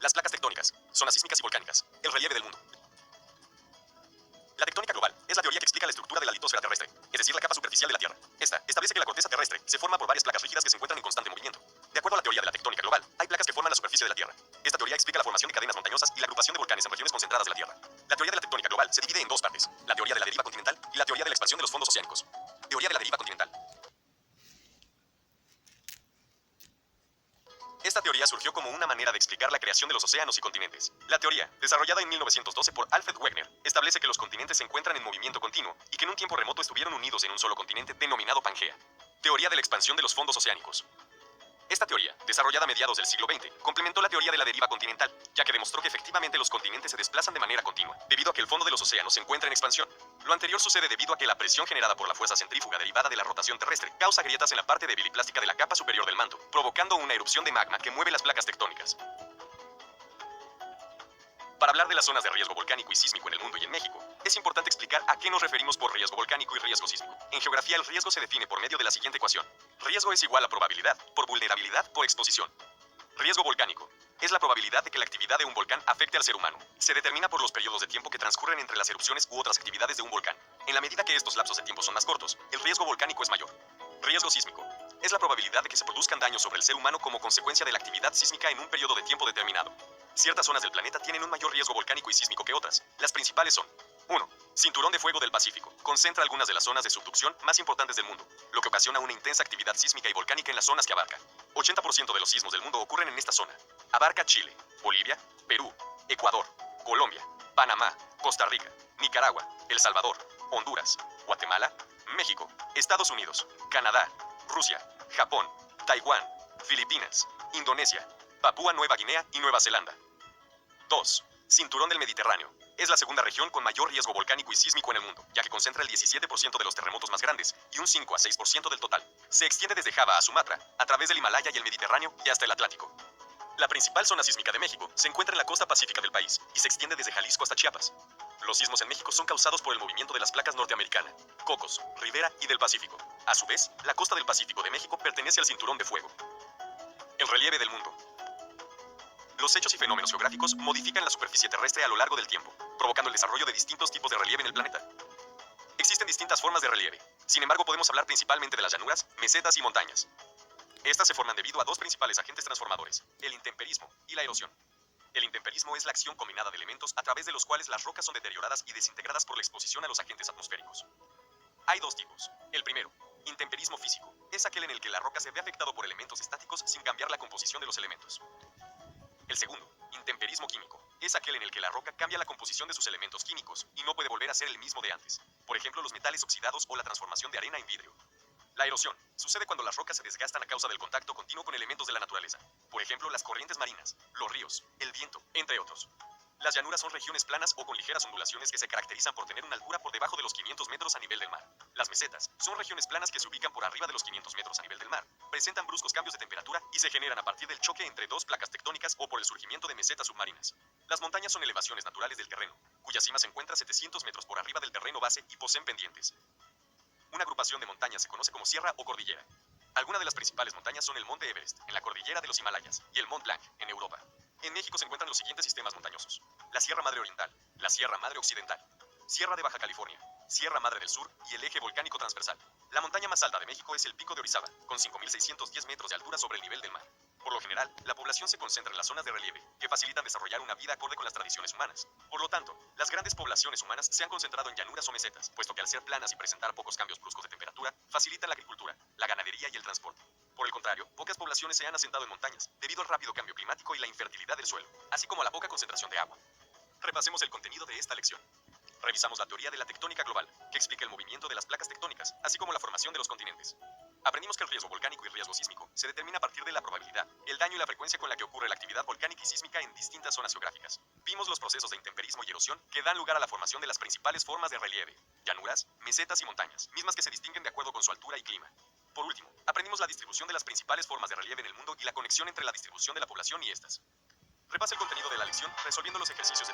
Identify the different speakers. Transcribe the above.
Speaker 1: Las placas tectónicas, zonas sísmicas y volcánicas, el relieve del mundo. La tectónica global es la teoría que explica la estructura de la litosfera terrestre, es decir, la capa superficial de la Tierra. Esta establece que la corteza terrestre se forma por varias placas rígidas que se encuentran en constante movimiento. De acuerdo a la teoría de la tectónica global, hay placas que forman la superficie de la Tierra. Esta teoría explica la formación de cadenas montañosas y la agrupación de volcanes en regiones concentradas de la Tierra. La teoría de la tectónica global se divide en dos partes: la teoría de la deriva continental y la teoría de la expansión de los fondos oceánicos. Teoría de la deriva continental. Esta teoría surgió como una manera de explicar la creación de los océanos y continentes. La teoría, desarrollada en 1912 por Alfred Wegener, establece que los continentes se encuentran en movimiento continuo y que en un tiempo remoto estuvieron unidos en un solo continente denominado Pangea. Teoría de la expansión de los fondos oceánicos. Esta teoría, desarrollada a mediados del siglo XX, complementó la teoría de la deriva continental, ya que demostró que efectivamente los continentes se desplazan de manera continua, debido a que el fondo de los océanos se encuentra en expansión. Lo anterior sucede debido a que la presión generada por la fuerza centrífuga derivada de la rotación terrestre causa grietas en la parte débil y plástica de la capa superior del manto, provocando una erupción de magma que mueve las placas tectónicas. Para hablar de las zonas de riesgo volcánico y sísmico en el mundo y en México, es importante explicar a qué nos referimos por riesgo volcánico y riesgo sísmico. En geografía, el riesgo se define por medio de la siguiente ecuación. Riesgo es igual a probabilidad por vulnerabilidad por exposición. Riesgo volcánico es la probabilidad de que la actividad de un volcán afecte al ser humano. Se determina por los periodos de tiempo que transcurren entre las erupciones u otras actividades de un volcán. En la medida que estos lapsos de tiempo son más cortos, el riesgo volcánico es mayor. Riesgo sísmico es la probabilidad de que se produzcan daños sobre el ser humano como consecuencia de la actividad sísmica en un periodo de tiempo determinado. Ciertas zonas del planeta tienen un mayor riesgo volcánico y sísmico que otras. Las principales son: 1. Cinturón de fuego del Pacífico. Concentra algunas de las zonas de subducción más importantes del mundo, lo que ocasiona una intensa actividad sísmica y volcánica en las zonas que abarca. 80% de los sismos del mundo ocurren en esta zona. Abarca Chile, Bolivia, Perú, Ecuador, Colombia, Panamá, Costa Rica, Nicaragua, El Salvador, Honduras, Guatemala, México, Estados Unidos, Canadá, Rusia, Japón, Taiwán, Filipinas, Indonesia, Papúa Nueva Guinea y Nueva Zelanda. 2. Cinturón del Mediterráneo. Es la segunda región con mayor riesgo volcánico y sísmico en el mundo, ya que concentra el 17% de los terremotos más grandes y un 5 a 6% del total. Se extiende desde Java a Sumatra, a través del Himalaya y el Mediterráneo y hasta el Atlántico. La principal zona sísmica de México se encuentra en la costa pacífica del país y se extiende desde Jalisco hasta Chiapas. Los sismos en México son causados por el movimiento de las placas norteamericana, Cocos, Rivera y del Pacífico. A su vez, la costa del Pacífico de México pertenece al cinturón de fuego. El relieve del mundo. Los hechos y fenómenos geográficos modifican la superficie terrestre a lo largo del tiempo, provocando el desarrollo de distintos tipos de relieve en el planeta. Existen distintas formas de relieve. Sin embargo, podemos hablar principalmente de las llanuras, mesetas y montañas. Estas se forman debido a dos principales agentes transformadores: el intemperismo y la erosión. El intemperismo es la acción combinada de elementos a través de los cuales las rocas son deterioradas y desintegradas por la exposición a los agentes atmosféricos. Hay dos tipos. El primero, intemperismo físico, es aquel en el que la roca se ve afectado por elementos estáticos sin cambiar la composición de los elementos. El segundo, intemperismo químico, es aquel en el que la roca cambia la composición de sus elementos químicos y no puede volver a ser el mismo de antes. Por ejemplo, los metales oxidados o la transformación de arena en vidrio. La erosión sucede cuando las rocas se desgastan a causa del contacto continuo con elementos de la naturaleza. Por ejemplo, las corrientes marinas, los ríos, el viento, entre otros. Las llanuras son regiones planas o con ligeras ondulaciones que se caracterizan por tener una altura por debajo de los 500 metros a nivel del mar. Las mesetas son regiones planas que se ubican por arriba de los 500 metros a nivel del mar. Presentan bruscos cambios de temperatura y se generan a partir del choque entre dos placas tectónicas o por el surgimiento de mesetas submarinas. Las montañas son elevaciones naturales del terreno, cuya cima se encuentra 700 metros por arriba del terreno base y poseen pendientes. Una agrupación de montañas se conoce como sierra o cordillera. Algunas de las principales montañas son el Monte Everest, en la cordillera de los Himalayas, y el Mont Blanc, en Europa. En México se encuentran los siguientes sistemas montañosos: la Sierra Madre Oriental, la Sierra Madre Occidental, Sierra de Baja California, Sierra Madre del Sur y el eje volcánico transversal. La montaña más alta de México es el Pico de Orizaba, con 5.610 metros de altura sobre el nivel del mar. Por lo general, la población se concentra en las zonas de relieve, que facilitan desarrollar una vida acorde con las tradiciones humanas. Por lo tanto, las grandes poblaciones humanas se han concentrado en llanuras o mesetas, puesto que al ser planas y presentar pocos cambios bruscos de temperatura, facilitan la agricultura, la ganadería y el transporte. Por el contrario, pocas poblaciones se han asentado en montañas, debido al rápido cambio climático y la infertilidad del suelo, así como a la poca concentración de agua. Repasemos el contenido de esta lección. Revisamos la teoría de la tectónica global, que explica el movimiento de las placas tectónicas, así como la formación de los continentes. Aprendimos que el riesgo volcánico y riesgo sísmico se determina a partir de la probabilidad, el daño y la frecuencia con la que ocurre la actividad volcánica y sísmica en distintas zonas geográficas. Vimos los procesos de intemperismo y erosión que dan lugar a la formación de las principales formas de relieve: llanuras, mesetas y montañas, mismas que se distinguen de acuerdo con su altura y clima. Por último, aprendimos la distribución de las principales formas de relieve en el mundo y la conexión entre la distribución de la población y estas. Repasa el contenido de la lección resolviendo los ejercicios de